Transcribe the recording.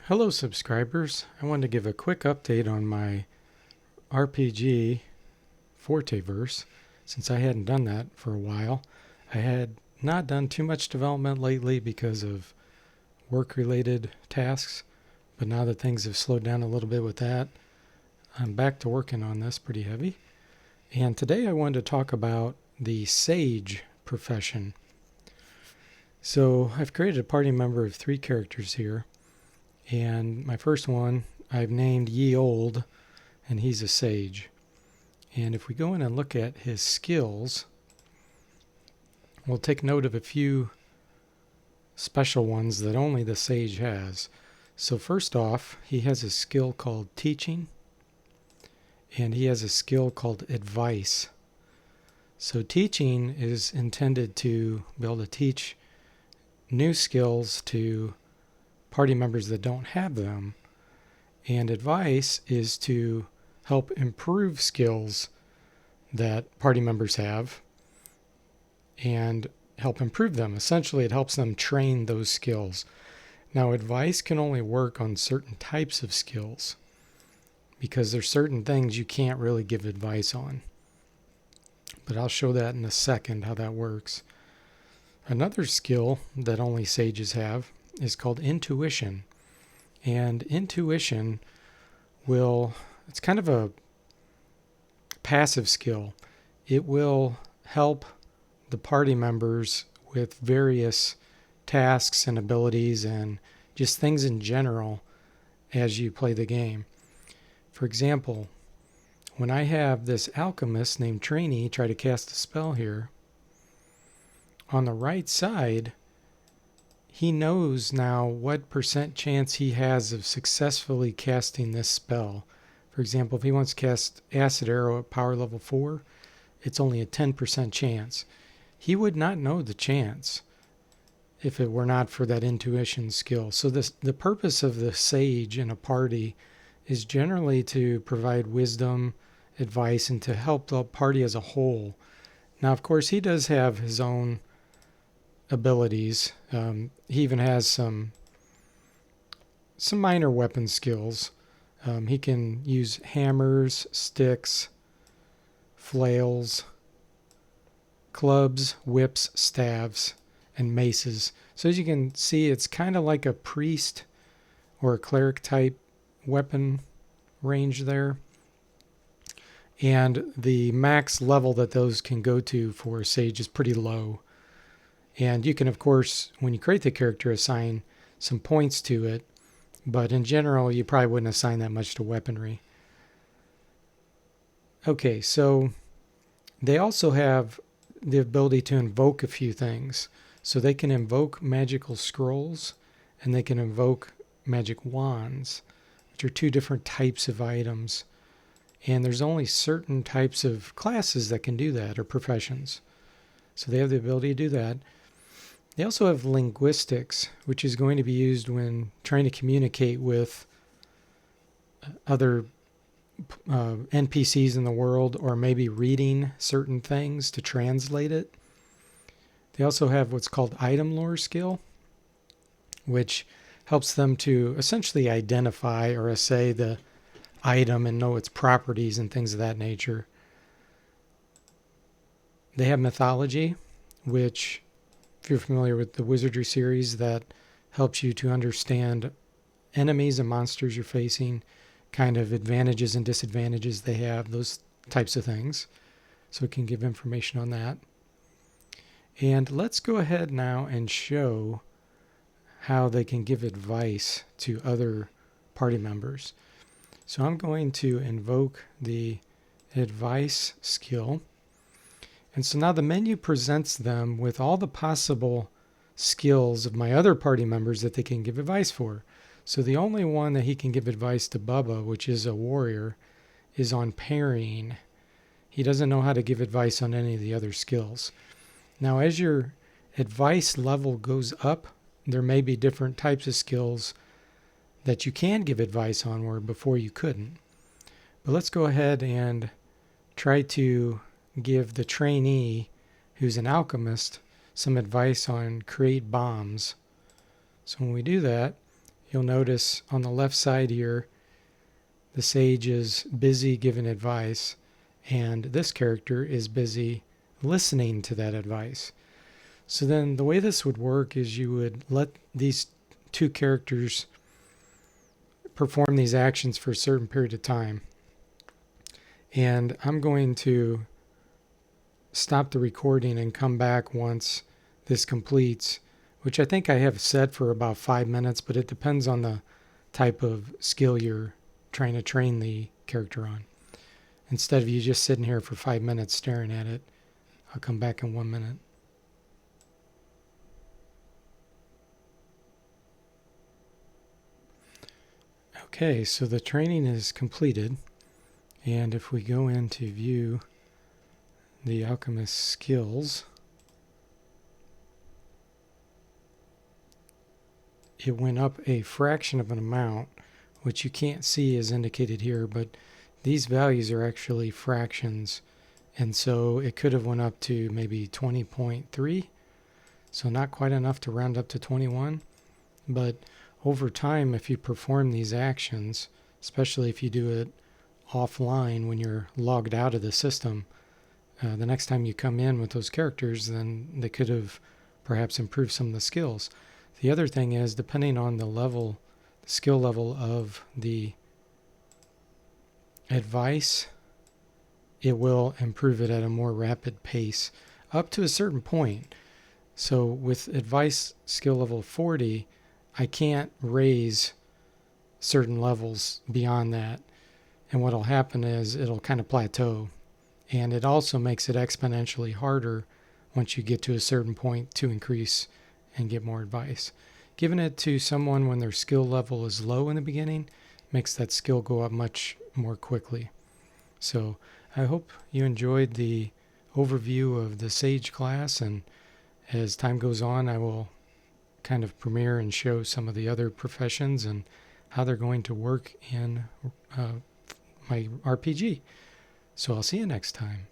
Hello subscribers, I wanted to give a quick update on my RPG Forteverse since I hadn't done that for a while. I had not done too much development lately because of work-related tasks, but now that things have slowed down a little bit with that, I'm back to working on this pretty heavy. And today I wanted to talk about the Sage profession. So I've created a party member of 3 characters here. And my first one I've named Ye Old, and he's a sage. And if we go in and look at his skills, we'll take note of a few special ones that only the sage has. So first off, he has a skill called teaching, and he has a skill called advice. So teaching is intended to be able to teach new skills to party members that don't have them, and advice is to help improve skills that party members have and help improve them. Essentially, it helps them train those skills. Now, advice can only work on certain types of skills because there's certain things you can't really give advice on. But I'll show that in a second how that works. Another skill that only sages have is called intuition. And intuition it's kind of a passive skill. It will help the party members with various tasks and abilities and just things in general as you play the game. For example, when I have this alchemist named Trainee try to cast a spell here, on the right side, he knows now what % chance he has of successfully casting this spell. For example, if he wants to cast Acid Arrow at power level 4, it's only a 10% chance. He would not know the chance if it were not for that intuition skill. So the purpose of the sage in a party is generally to provide wisdom, advice, and to help the party as a whole. Now, of course, he does have his own abilities. He even has some minor weapon skills. He can use hammers, sticks, flails, clubs, whips, staves, and maces. So as you can see, it's kind of like a priest or a cleric type weapon range there. And the max level that those can go to for a sage is pretty low. And you can, of course, when you create the character, assign some points to it. But in general, you probably wouldn't assign that much to weaponry. Okay, so they also have the ability to invoke a few things. So they can invoke magical scrolls, and they can invoke magic wands, which are 2 different types of items. And there's only certain types of classes that can do that, or professions. So they have the ability to do that. They also have linguistics, which is going to be used when trying to communicate with other NPCs in the world, or maybe reading certain things to translate it. They also have what's called item lore skill, which helps them to essentially identify or assay the item and know its properties and things of that nature. They have mythology, which, if you're familiar with the Wizardry series, that helps you to understand enemies and monsters you're facing, kind of advantages and disadvantages they have, those types of things. So it can give information on that. And let's go ahead now and show how they can give advice to other party members. So I'm going to invoke the advice skill. And so now the menu presents them with all the possible skills of my other party members that they can give advice for. So the only one that he can give advice to Bubba, which is a warrior, is on parrying. He doesn't know how to give advice on any of the other skills. Now, as your advice level goes up, there may be different types of skills that you can give advice on where before you couldn't. But let's go ahead and try to give the trainee, who's an alchemist, some advice on create bombs. So when we do that, you'll notice on the left side here, the sage is busy giving advice, and this character is busy listening to that advice. So then the way this would work is you would let these two characters perform these actions for a certain period of time. And I'm going to stop the recording and come back once this completes, which I think I have set for about 5 minutes, but it depends on the type of skill you're trying to train the character on. Instead of you just sitting here for 5 minutes staring at it, I'll come back in 1 minute. Okay, so the training is completed, and if we go into view the alchemist skills, it went up a fraction of an amount, which you can't see is indicated here, but these values are actually fractions, and so it could have went up to maybe 20.3, so not quite enough to round up to 21, but over time, if you perform these actions, especially if you do it offline when you're logged out of the system, the next time you come in with those characters, then they could have perhaps improved some of the skills. The other thing is, depending on the level, the skill level of the advice, it will improve it at a more rapid pace up to a certain point. So with advice skill level 40, I can't raise certain levels beyond that. And what'll happen is it'll kind of plateau. And it also makes it exponentially harder once you get to a certain point to increase and get more advice. Giving it to someone when their skill level is low in the beginning makes that skill go up much more quickly. So I hope you enjoyed the overview of the Sage class, and as time goes on, I will kind of premiere and show some of the other professions and how they're going to work in my RPG. So I'll see you next time.